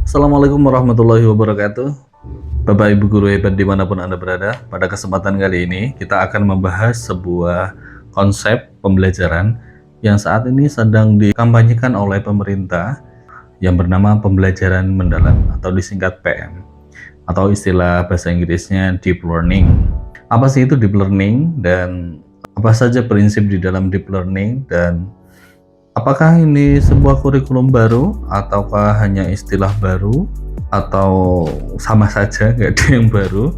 Assalamualaikum warahmatullahi wabarakatuh. Bapak Ibu guru hebat dimanapun Anda berada, pada kesempatan kali ini kita akan membahas sebuah konsep pembelajaran yang saat ini sedang dikampanyekan oleh pemerintah yang bernama pembelajaran mendalam atau disingkat PM, atau istilah bahasa Inggrisnya deep learning. Apa sih itu deep learning dan apa saja prinsip di dalam deep learning, dan apakah ini sebuah kurikulum baru ataukah hanya istilah baru atau sama saja nggak ada yang baru?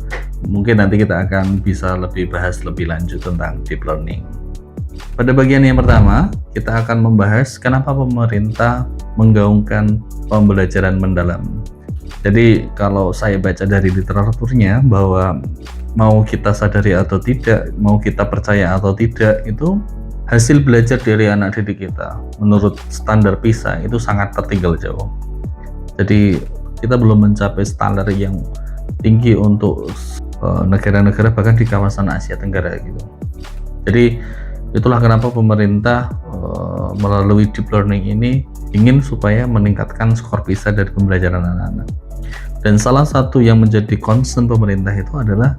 Mungkin nanti kita akan bisa lebih bahas lebih lanjut tentang deep learning. Pada bagian yang pertama, kita akan membahas kenapa pemerintah menggaungkan pembelajaran mendalam. Jadi kalau saya baca dari literaturnya bahwa mau kita sadari atau tidak, mau kita percaya atau tidak, itu hasil belajar dari anak didik kita menurut standar PISA itu sangat tertinggal jauh. Jadi kita belum mencapai standar yang tinggi untuk negara-negara bahkan di kawasan Asia Tenggara gitu. Jadi itulah kenapa pemerintah melalui deep learning ini ingin supaya meningkatkan skor PISA dari pembelajaran anak-anak. Dan salah satu yang menjadi concern pemerintah itu adalah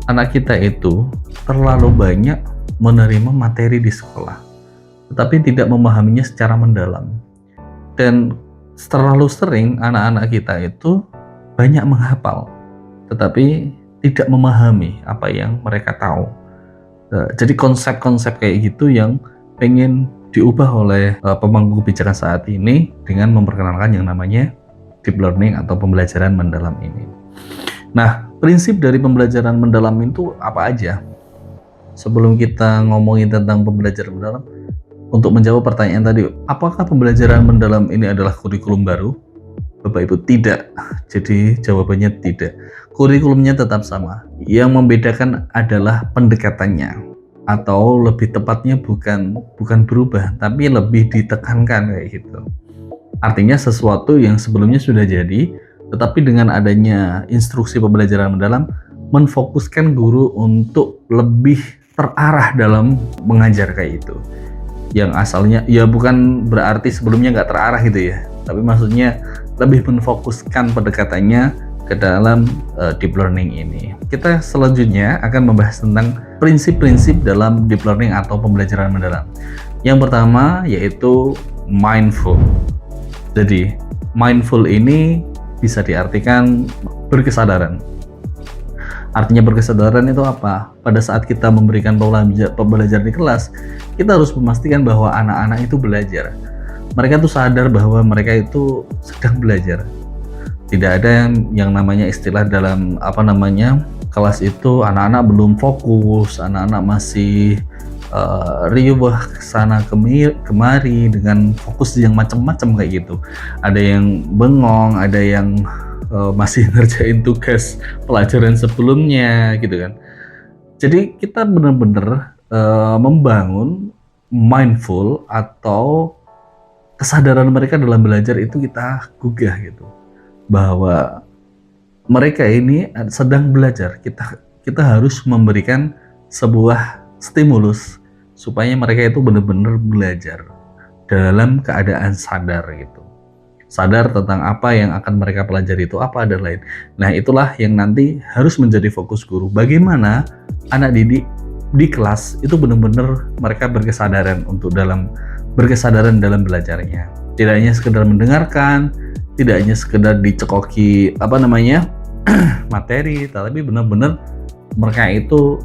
anak kita itu terlalu banyak menerima materi di sekolah, tetapi tidak memahaminya secara mendalam. Dan terlalu sering anak-anak kita itu banyak menghafal, tetapi tidak memahami apa yang mereka tahu. Jadi konsep-konsep kayak gitu yang pengen diubah oleh pemangku kebijakan saat ini dengan memperkenalkan yang namanya deep learning atau pembelajaran mendalam ini. Nah, prinsip dari pembelajaran mendalam itu apa aja? Sebelum kita ngomongin tentang pembelajaran mendalam, untuk menjawab pertanyaan tadi, apakah pembelajaran mendalam ini adalah kurikulum baru? Bapak Ibu, tidak. Jadi jawabannya tidak. Kurikulumnya tetap sama. Yang membedakan adalah pendekatannya, atau lebih tepatnya bukan berubah, tapi lebih ditekankan kayak gitu. Artinya sesuatu yang sebelumnya sudah jadi, tetapi dengan adanya instruksi pembelajaran mendalam, menfokuskan guru untuk lebih terarah dalam mengajar kayak itu. Yang asalnya ya bukan berarti sebelumnya nggak terarah gitu ya, tapi maksudnya lebih menfokuskan pendekatannya ke dalam deep learning ini. Kita selanjutnya akan membahas tentang prinsip-prinsip dalam deep learning atau pembelajaran mendalam. Yang pertama yaitu mindful. Jadi mindful ini bisa diartikan berkesadaran. Artinya berkesadaran itu apa? Pada saat kita memberikan pembelajaran di kelas, kita harus memastikan bahwa anak-anak itu belajar. Mereka tuh sadar bahwa mereka itu sedang belajar. Tidak ada yang namanya istilah dalam kelas itu anak-anak belum fokus, anak-anak masih riuh sana kemari dengan fokus yang macam-macam kayak gitu. Ada yang bengong, ada yang masih ngerjain tugas pelajaran sebelumnya gitu kan. Jadi kita benar-benar membangun mindful atau kesadaran mereka dalam belajar itu kita gugah gitu, bahwa mereka ini sedang belajar. Kita harus memberikan sebuah stimulus supaya mereka itu benar-benar belajar dalam keadaan sadar gitu. Sadar tentang apa yang akan mereka pelajari itu apa dan lain. Nah, itulah yang nanti harus menjadi fokus guru. Bagaimana anak didik di kelas itu benar-benar mereka berkesadaran dalam belajarnya. Tidak hanya sekedar mendengarkan, tidak hanya sekedar dicekoki materi, tapi benar-benar mereka itu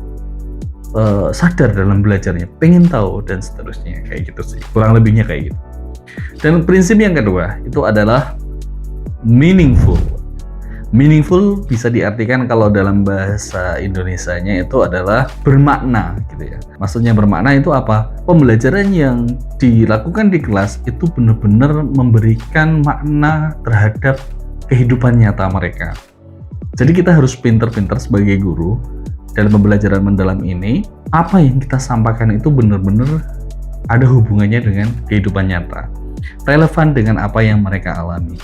sadar dalam belajarnya, pengen tahu dan seterusnya kayak gitu sih. Kurang lebihnya kayak gitu. Dan prinsip yang kedua itu adalah meaningful. Meaningful bisa diartikan kalau dalam bahasa Indonesianya itu adalah bermakna gitu ya. Maksudnya bermakna itu apa? Pembelajaran yang dilakukan di kelas itu benar-benar memberikan makna terhadap kehidupan nyata mereka. Jadi kita harus pinter-pinter sebagai guru dalam pembelajaran mendalam ini. Apa yang kita sampaikan itu benar-benar ada hubungannya dengan kehidupan nyata, relevan dengan apa yang mereka alami.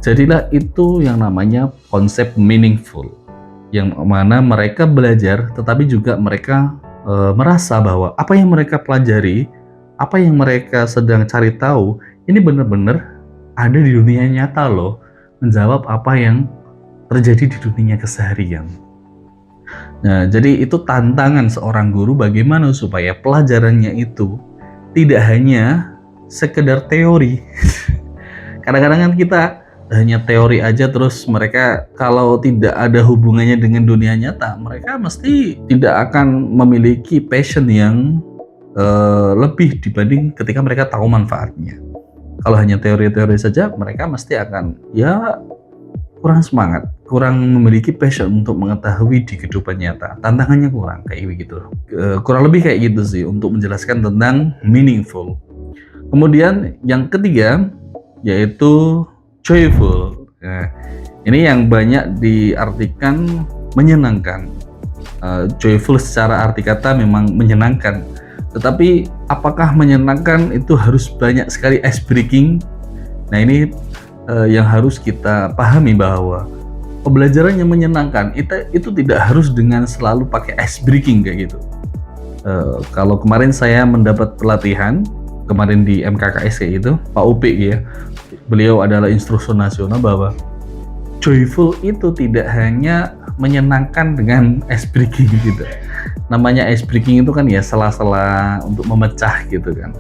Jadilah itu yang namanya konsep meaningful, yang mana mereka belajar tetapi juga mereka merasa bahwa apa yang mereka pelajari, apa yang mereka sedang cari tahu, ini benar-benar ada di dunia nyata loh. menjawab apa yang terjadi di dunia keseharian. Nah, jadi itu tantangan seorang guru bagaimana supaya pelajarannya itu tidak hanya sekedar teori. Kadang-kadang kan kita hanya teori aja, terus mereka kalau tidak ada hubungannya dengan dunia nyata, mereka mesti tidak akan memiliki passion yang lebih dibanding ketika mereka tahu manfaatnya. Kalau hanya teori-teori saja, mereka mesti akan ya kurang semangat, kurang memiliki passion untuk mengetahui di kehidupan nyata. Tantangannya kurang kayak begitu. Kurang lebih kayak gitu sih untuk menjelaskan tentang meaningful. Kemudian yang ketiga yaitu joyful. Nah, ini yang banyak diartikan menyenangkan. Joyful secara arti kata memang menyenangkan. Tetapi apakah menyenangkan itu harus banyak sekali ice breaking? Nah, ini yang harus kita pahami bahwa pembelajaran yang menyenangkan itu tidak harus dengan selalu pakai ice breaking kayak gitu. Kalau kemarin saya mendapat pelatihan kemarin di MKKSK itu Pak Upik ya, beliau adalah instruktur nasional bahwa joyful itu tidak hanya menyenangkan dengan ice breaking gitu. Namanya ice breaking itu kan ya sela-sela untuk memecah gitu kan.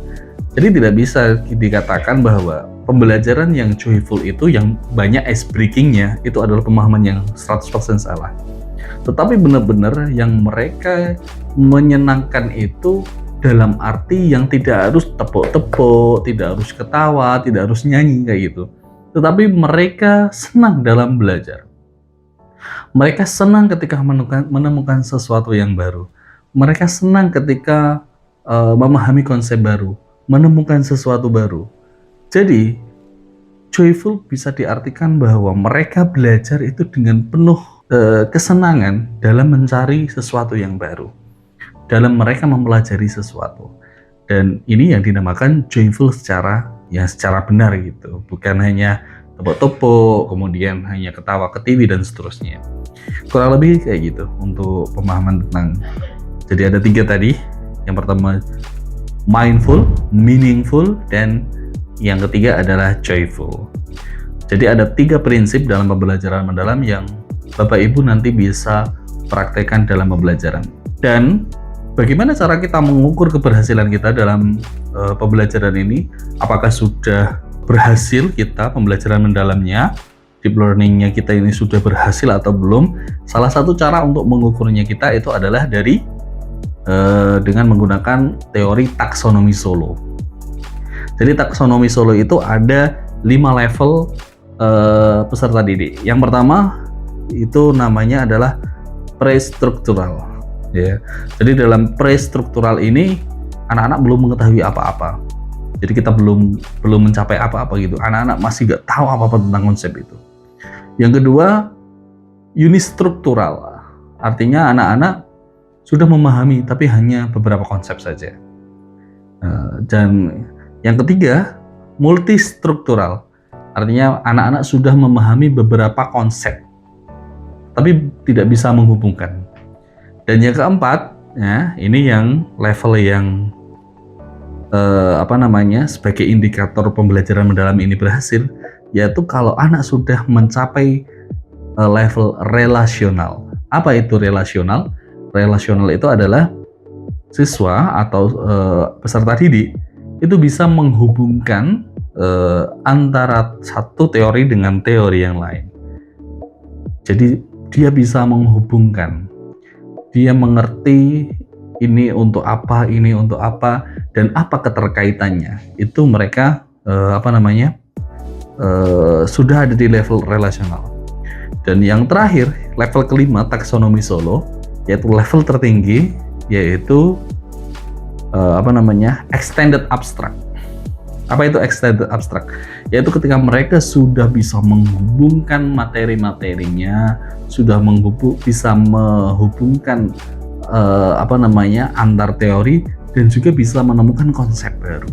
Jadi tidak bisa dikatakan bahwa pembelajaran yang joyful itu yang banyak ice breakingnya itu adalah pemahaman yang 100% salah. Tetapi benar-benar yang mereka menyenangkan itu dalam arti yang tidak harus tepuk-tepuk, tidak harus ketawa, tidak harus nyanyi kayak gitu. Tetapi mereka senang dalam belajar. Mereka senang ketika menemukan sesuatu yang baru. Mereka senang ketika memahami konsep baru, menemukan sesuatu baru. Jadi, joyful bisa diartikan bahwa mereka belajar itu dengan penuh kesenangan dalam mencari sesuatu yang baru, dalam mereka mempelajari sesuatu. Dan ini yang dinamakan joyful secara benar gitu, bukan hanya tepuk-tepuk, kemudian hanya ketawa ketiwi dan seterusnya. Kurang lebih kayak gitu untuk pemahaman tentang. Jadi ada 3 tadi. Yang pertama mindful, meaningful, dan yang ketiga adalah joyful. Jadi ada 3 prinsip dalam pembelajaran mendalam yang Bapak Ibu nanti bisa praktekkan dalam pembelajaran. Dan bagaimana cara kita mengukur keberhasilan kita dalam pembelajaran ini? Apakah sudah berhasil kita pembelajaran mendalamnya, deep learningnya kita ini sudah berhasil atau belum? Salah satu cara untuk mengukurnya kita itu adalah dengan menggunakan teori taksonomi Solo. Jadi taksonomi Solo itu ada 5 level peserta didik. Yang pertama itu namanya adalah prestruktural. Ya. Jadi dalam prestruktural ini anak-anak belum mengetahui apa-apa. Jadi kita belum mencapai apa-apa gitu. Anak-anak masih nggak tahu apa-apa tentang konsep itu. Yang kedua unistruktural. Artinya anak-anak sudah memahami tapi hanya beberapa konsep saja. Dan yang ketiga multistruktural. Artinya anak-anak sudah memahami beberapa konsep tapi tidak bisa menghubungkan. Dan yang keempat, ya, ini yang level yang sebagai indikator pembelajaran mendalam ini berhasil, yaitu kalau anak sudah mencapai level relasional. Apa itu relasional? Relasional itu adalah siswa atau peserta didik itu bisa menghubungkan antara satu teori dengan teori yang lain. Jadi dia bisa menghubungkan, dia mengerti ini untuk apa, dan apa keterkaitannya. Itu mereka sudah ada di level relasional. Dan yang terakhir, level kelima taksonomi Solo, yaitu level tertinggi, yaitu extended abstract. Apa itu extended abstract? Yaitu ketika mereka sudah bisa menghubungkan materi-materinya, sudah bisa menghubungkan antar teori, dan juga bisa menemukan konsep baru,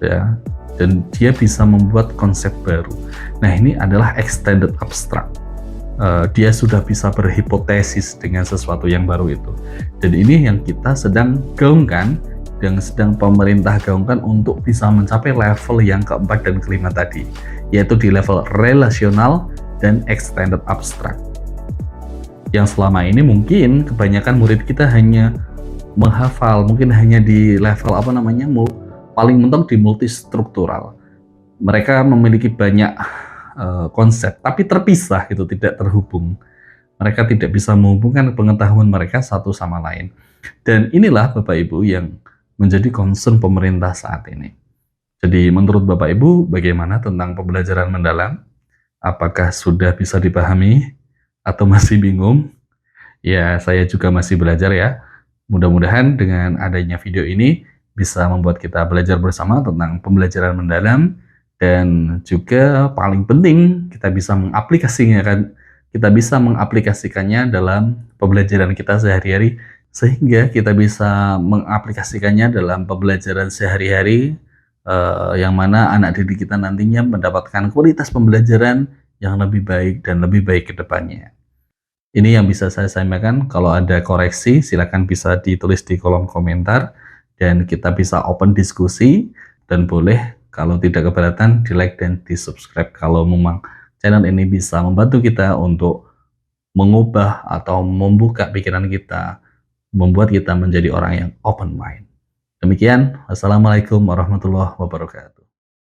ya. Dan dia bisa membuat konsep baru. Nah, ini adalah extended abstract. Dia sudah bisa berhipotesis dengan sesuatu yang baru itu. Dan ini yang kita sedang gaungkan, yang sedang pemerintah gaungkan untuk bisa mencapai level yang keempat dan kelima tadi, yaitu di level relasional dan extended abstract. Yang selama ini mungkin kebanyakan murid kita hanya menghafal, mungkin hanya di level paling mentok di multistruktural. Mereka memiliki banyak konsep, tapi terpisah gitu, tidak terhubung. Mereka tidak bisa menghubungkan pengetahuan mereka satu sama lain. Dan inilah Bapak Ibu yang menjadi concern pemerintah saat ini. Jadi menurut Bapak Ibu bagaimana tentang pembelajaran mendalam? Apakah sudah bisa dipahami atau masih bingung? Ya, saya juga masih belajar ya. Mudah-mudahan dengan adanya video ini bisa membuat kita belajar bersama tentang pembelajaran mendalam, dan juga paling penting kita bisa mengaplikasikannya dalam pembelajaran kita sehari-hari, sehingga kita bisa mengaplikasikannya dalam pembelajaran sehari-hari, yang mana anak didik kita nantinya mendapatkan kualitas pembelajaran yang lebih baik dan lebih baik ke depannya. Ini yang bisa saya sampaikan. Kalau ada koreksi silakan bisa ditulis di kolom komentar dan kita bisa open diskusi, dan boleh kalau tidak keberatan di like dan di subscribe kalau memang channel ini bisa membantu kita untuk mengubah atau membuka pikiran kita, membuat kita menjadi orang yang open mind. Demikian, wassalamualaikum warahmatullahi wabarakatuh.